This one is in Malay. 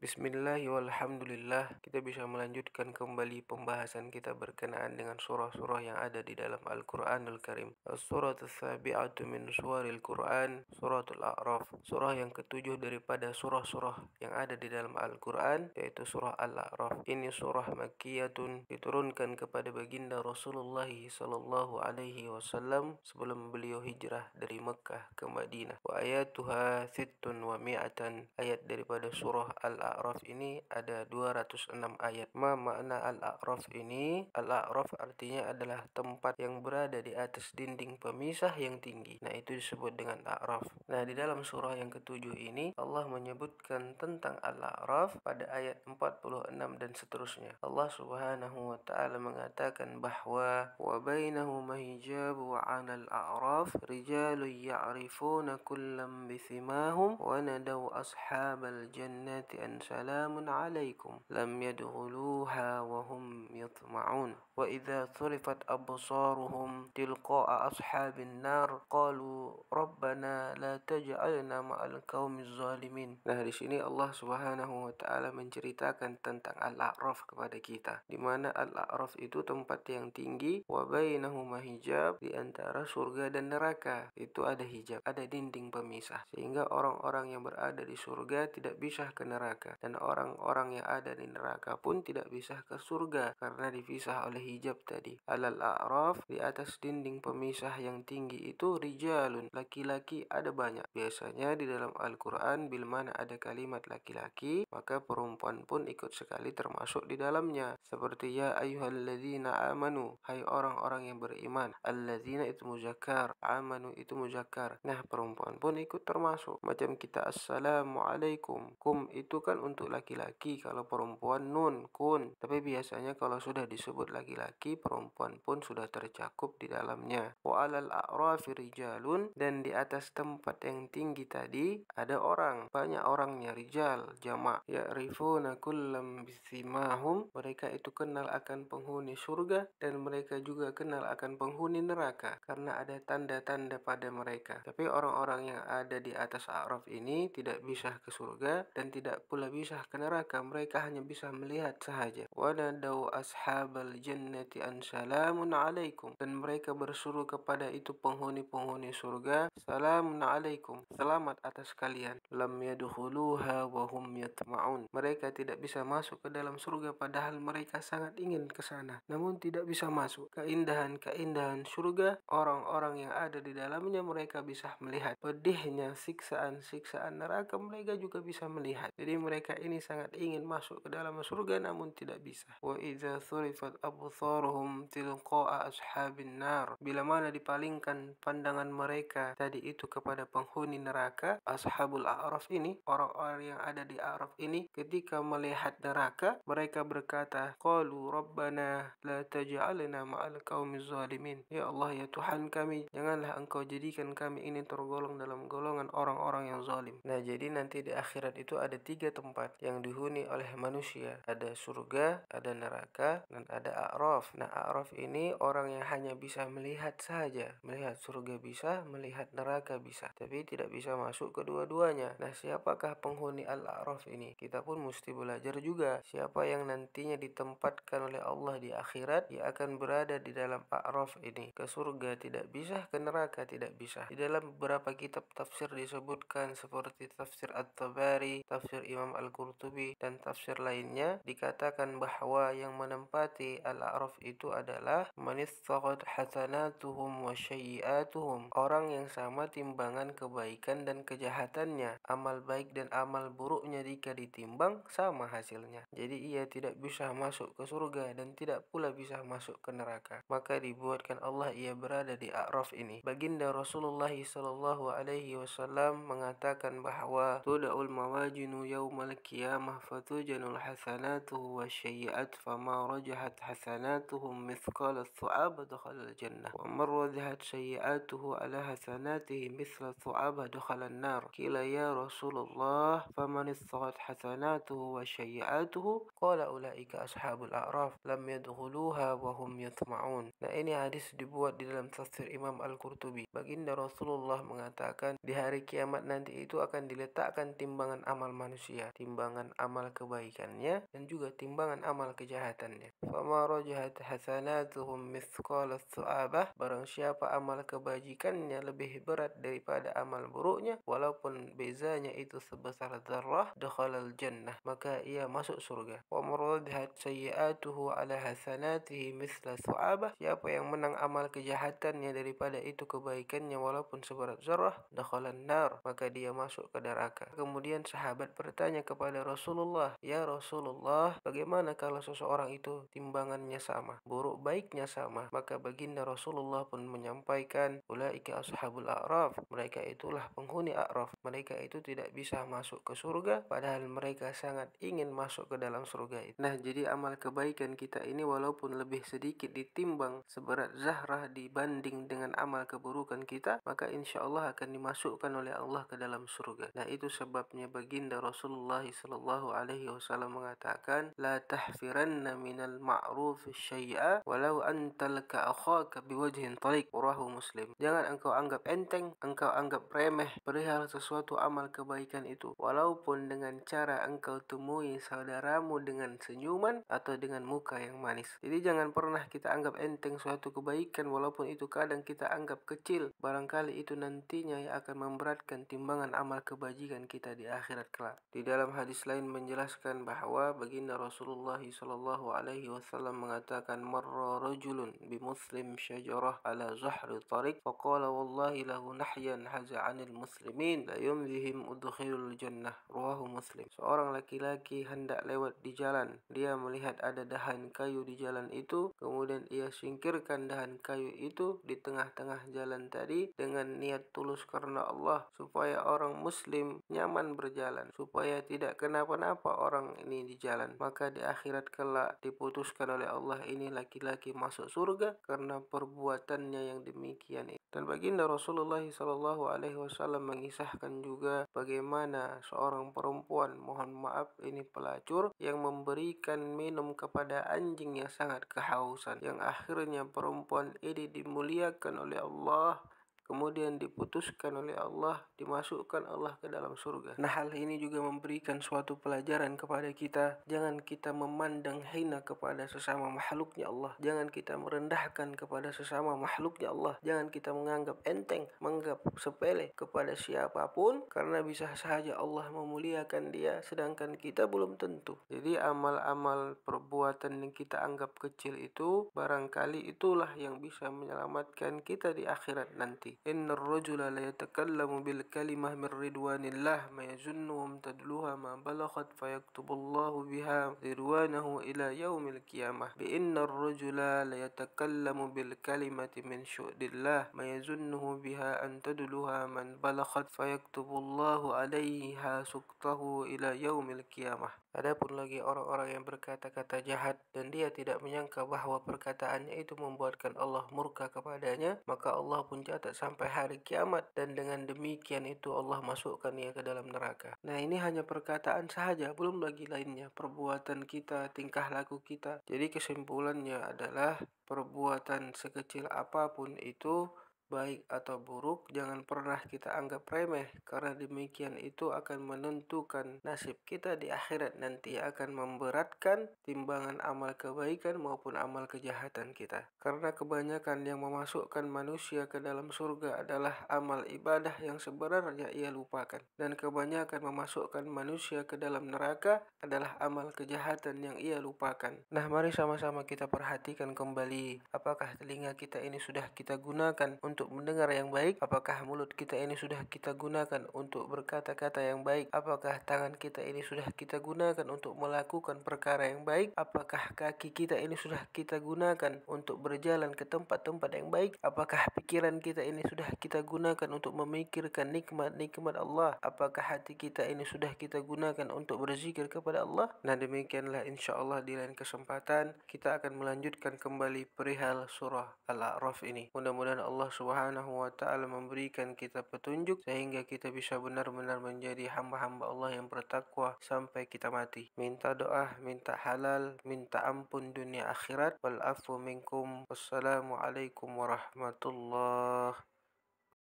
Bismillah walhamdulillah. Kita bisa melanjutkan kembali pembahasan kita berkenaan dengan surah-surah yang ada di dalam Al-Quranul Karim. As-suratul sabi'atu min suwaril Quran, suratul A'raf. Surah yang ketujuh daripada surah-surah yang ada di dalam Al-Quran, yaitu surah Al-A'raf. Ini surah Makkiyatun, diturunkan kepada baginda Rasulullah sallallahu alaihi wasallam sebelum beliau hijrah dari Mekkah ke Madinah. Wa ayatuha sittun wa mi'atan. Ayat daripada surah Al-A'raf ini ada 206 ayat. Makna Al-A'raf ini? Al-A'raf artinya adalah tempat yang berada di atas dinding pemisah yang tinggi. Nah, itu disebut dengan A'raf. Nah, di dalam surah yang ketujuh ini Allah menyebutkan tentang Al-A'raf pada ayat 46 dan seterusnya. Allah Subhanahu wa taala mengatakan bahwa wa bainahuma hijab wa 'alal a'raf rijalun ya'rifuna kullam bisimahum wa nadaw ashabal jannati an salamun 'alaikum lam yadkhuluha wa hum yatma'un wa idza surifat absaruhum tilqa'a ashabin nar qalu rabbana la taj'alna ma'al qaumiz zalimin. Nah, di sini Allah Subhanahu wa taala menceritakan tentang Al-A'raf kepada kita, di mana Al-A'raf itu tempat yang tinggi, wa bainahuma hijab, di antara surga dan neraka itu ada hijab, ada dinding pemisah, sehingga orang-orang yang berada di surga tidak bisa ke neraka, dan orang-orang yang ada di neraka pun tidak bisa ke surga karena dipisah oleh hijab tadi. Alal a'raf, di atas dinding pemisah yang tinggi itu rijalun, laki-laki ada banyak. Biasanya di dalam Al-Quran bila mana ada kalimat laki-laki, maka perempuan pun ikut sekali termasuk di dalamnya. Seperti ya ayyuhalladzina amanu, hai orang-orang yang beriman. Alladzina itu muzakkar, amanu itu muzakkar. Nah, perempuan pun ikut termasuk. Macam kita assalamualaikum, kum itu kan untuk laki-laki, kalau perempuan nun, kun. Tapi biasanya kalau sudah disebut laki-laki, perempuan pun sudah tercakup di dalamnya. Wa alal a'rafi rijalun, dan di atas tempat yang tinggi tadi ada orang, banyak orangnya, rijal jamak. Ya'rifuna kullam bisimahum, mereka itu kenal akan penghuni surga dan mereka juga kenal akan penghuni neraka karena ada tanda-tanda pada mereka. Tapi orang-orang yang ada di atas A'raf ini tidak bisa ke surga dan tidak pula bisa ke neraka, mereka hanya bisa melihat sahaja. Wa nadaw ashabal jannati an salamun alaikum, dan mereka berseru kepada itu penghuni-penghuni surga, salamun alaikum, selamat atas kalian. Lam yadkhuluha wa hum yatma'un, mereka tidak bisa masuk ke dalam surga padahal mereka sangat ingin ke sana, namun tidak bisa masuk. Keindahan-keindahan surga, orang-orang yang ada di dalamnya mereka bisa melihat. Pedihnya siksaan-siksaan neraka mereka juga bisa melihat. Jadi mereka ini sangat ingin masuk ke dalam surga namun tidak bisa. Wa idza surifat absaruhum tilqa'a ashabin nar, bila mana dipalingkan pandangan mereka tadi itu kepada penghuni neraka, ashabul a'raf ini, orang-orang yang ada di a'raf ini, ketika melihat neraka mereka berkata, qalu rabbana la taj'alna ma'al qaumiz zalimin, ya Allah, ya Tuhan kami, janganlah engkau jadikan kami ini tergolong dalam golongan orang-orang yang zalim. Nah, jadi nanti di akhirat itu ada 3 tempat yang dihuni oleh manusia, ada surga, ada neraka, dan ada a'raf. Nah, a'raf ini orang yang hanya bisa melihat saja, melihat surga bisa, melihat neraka bisa, tapi tidak bisa masuk kedua-duanya. Nah, siapakah penghuni Al-A'raf ini? Kita pun mesti belajar juga. Siapa yang nantinya ditempatkan oleh Allah di akhirat, dia akan berada di dalam A'raf ini. Ke surga tidak bisa, ke neraka tidak bisa. Di dalam beberapa kitab tafsir disebutkan seperti tafsir At-Tabari, tafsir Imam Al-Qurtubi, dan tafsir lainnya, dikatakan bahwa yang menempati Al-A'raf itu adalah manistaghat hasanatuhum wa syai'atuhum, orang yang sama timbangan kebaikan dan kejahatannya, amal baik dan amal buruknya jika ditimbang sama hasilnya. Jadi ia tidak bisa masuk ke surga dan tidak pula bisa masuk ke neraka. Maka dibuatkan Allah ia berada di A'raf ini. Baginda Rasulullah sallallahu alaihi wasallam mengatakan bahwa tuda'ul mawajinu yaumal qiyamah fatujanul hasanatuhu wa syai'at fama rajahat hasanatuhum mithqala thu'ab dakhala al-jannah wa man rajahat syai'atuhu ala hasanatihi mithla thu'ab dakhala an-nar. Qila ya Rasulullah faman istaghat hasanatuhu wa syai'atuhu? Qala ulaika ashabul a'raf lam yadkhuluha wa hum yatma'un. Nah, ini hadis dibuat di dalam tafsir Imam Al-Qurtubi. Baginda Rasulullah mengatakan di hari kiamat nanti itu akan diletakkan timbangan amal manusia. timbangan amal kebaikannya dan juga timbangan amal kejahatannya. Fama rajahat hasanatuhum mithqala thu'abah, barang siapa amal kebajikannya lebih berat daripada amal buruknya walaupun bezanya itu sebesar zarrah, dakhalal jannah, maka ia masuk surga. Wa maradahat sayyi'atuhu ala hasanatihi mithla thu'abah, siapa yang menang amal kejahatannya daripada itu kebaikannya walaupun seberat zarrah, dakhalan nar, maka dia masuk ke neraka. Kemudian sahabat bertanya kepada Rasulullah, "Ya Rasulullah, bagaimana kalau seseorang itu timbangannya sama, buruk baiknya sama?" Maka baginda Rasulullah pun menyampaikan, "Ulaika ashabul a'raf." Mereka itulah penghuni a'raf. Mereka itu tidak bisa masuk ke surga padahal mereka sangat ingin masuk ke dalam surga itu. Nah, jadi amal kebaikan kita ini walaupun lebih sedikit ditimbang seberat zarrah dibanding dengan amal keburukan kita, maka insya Allah akan dimasukkan oleh Allah ke dalam surga. Nah, itu sebabnya baginda Rasulullah sallallahu alaihi wasallam mengatakan, "La tahfiranna minal ma'ruf syai'a walau antalka akhaka biwajhin tariq." Rawahu Muslim. Jangan engkau anggap enteng, engkau anggap remeh perihal sesuatu amal kebaikan itu, walaupun dengan cara engkau temui saudaramu dengan senyuman atau dengan muka yang manis. Jadi jangan pernah kita anggap enteng suatu kebaikan walaupun itu kadang kita anggap kecil. Barangkali itu nantinya yang akan memberatkan timbangan amal kebajikan kita di akhirat kelak. Di dalam hadis lain menjelaskan bahwa baginda Rasulullah sallallahu alaihi wasallam mengatakan, "Marra rajulun bi muslim syajarah ala zahri tariq faqala wallahi lahu nahyan haza 'anil muslimin la yumdihim udkhilul jannah." Rawahu Muslim. Seorang laki-laki hendak lewat di jalan. Dia melihat ada dahan kayu di jalan itu, kemudian ia singkirkan dahan kayu itu di tengah-tengah jalan tadi dengan niat tulus karena Allah, supaya orang muslim nyaman berjalan, supaya tidak kenapa-napa orang ini di jalan. Maka di akhirat kelak diputuskan oleh Allah ini laki-laki masuk surga karena perbuatannya yang demikian itu. Dan baginda Rasulullah sallallahu alaihi wasallam mengisahkan juga bagaimana seorang perempuan, mohon maaf ini pelacur, yang memberikan minum kepada anjing yang sangat kehausan, yang akhirnya perempuan ini dimuliakan oleh Allah, kemudian diputuskan oleh Allah, dimasukkan Allah ke dalam surga. Nah, hal ini juga memberikan suatu pelajaran kepada kita. Jangan kita memandang hina kepada sesama makhluknya Allah. Jangan kita merendahkan kepada sesama makhluknya Allah. Jangan kita menganggap enteng, menganggap sepele kepada siapapun, karena bisa saja Allah memuliakan dia, sedangkan kita belum tentu. Jadi amal-amal perbuatan yang kita anggap kecil itu, barangkali itulah yang bisa menyelamatkan kita di akhirat nanti. Innar rajula la yatakallamu bil kalimah min ridwanillah ma yazunnuhum tadluha ma balaghat fayaktubullahu biha ridwanahu ila yaumil qiyamah. Bi innar rajula la yatakallamu bil kalimati min syu'dillah ma yazunnuhu biha an tadluha man balaghat fayaktubullahu alaiha suktahu ila yaumil qiyamah. Adapun lagi orang-orang yang berkata-kata jahat dan dia tidak menyangka bahwa perkataannya itu membuatkan Allah murka kepadanya, maka Allah pun catat sampai hari kiamat, dan dengan demikian itu Allah masukkan ia ke dalam neraka. Nah, ini hanya perkataan saja, belum lagi lainnya, perbuatan kita, tingkah laku kita. Jadi kesimpulannya adalah perbuatan sekecil apapun itu, baik atau buruk, jangan pernah kita anggap remeh, karena demikian itu akan menentukan nasib kita di akhirat nanti, akan memberatkan timbangan amal kebaikan maupun amal kejahatan kita. Karena kebanyakan yang memasukkan manusia ke dalam surga adalah amal ibadah yang sebenarnya ia lupakan, dan kebanyakan memasukkan manusia ke dalam neraka adalah amal kejahatan yang ia lupakan. Nah, mari sama-sama kita perhatikan kembali, apakah telinga kita ini sudah kita gunakan untuk mendengar yang baik? Apakah mulut kita ini sudah kita gunakan untuk berkata-kata yang baik? Apakah tangan kita ini sudah kita gunakan untuk melakukan perkara yang baik? Apakah kaki kita ini sudah kita gunakan untuk berjalan ke tempat-tempat yang baik? Apakah pikiran kita ini sudah kita gunakan untuk memikirkan nikmat-nikmat Allah? Apakah hati kita ini sudah kita gunakan untuk berzikir kepada Allah? Nah, demikianlah insya Allah di lain kesempatan kita akan melanjutkan kembali perihal surah Al-A'raf ini. Mudah-mudahan Allah Subhanahu wa ta'ala memberikan kita petunjuk sehingga kita bisa benar-benar menjadi hamba-hamba Allah yang bertakwa sampai kita mati. Minta doa, minta halal, minta ampun dunia akhirat. Wal afu minkum. Wassalamualaikum warahmatullahi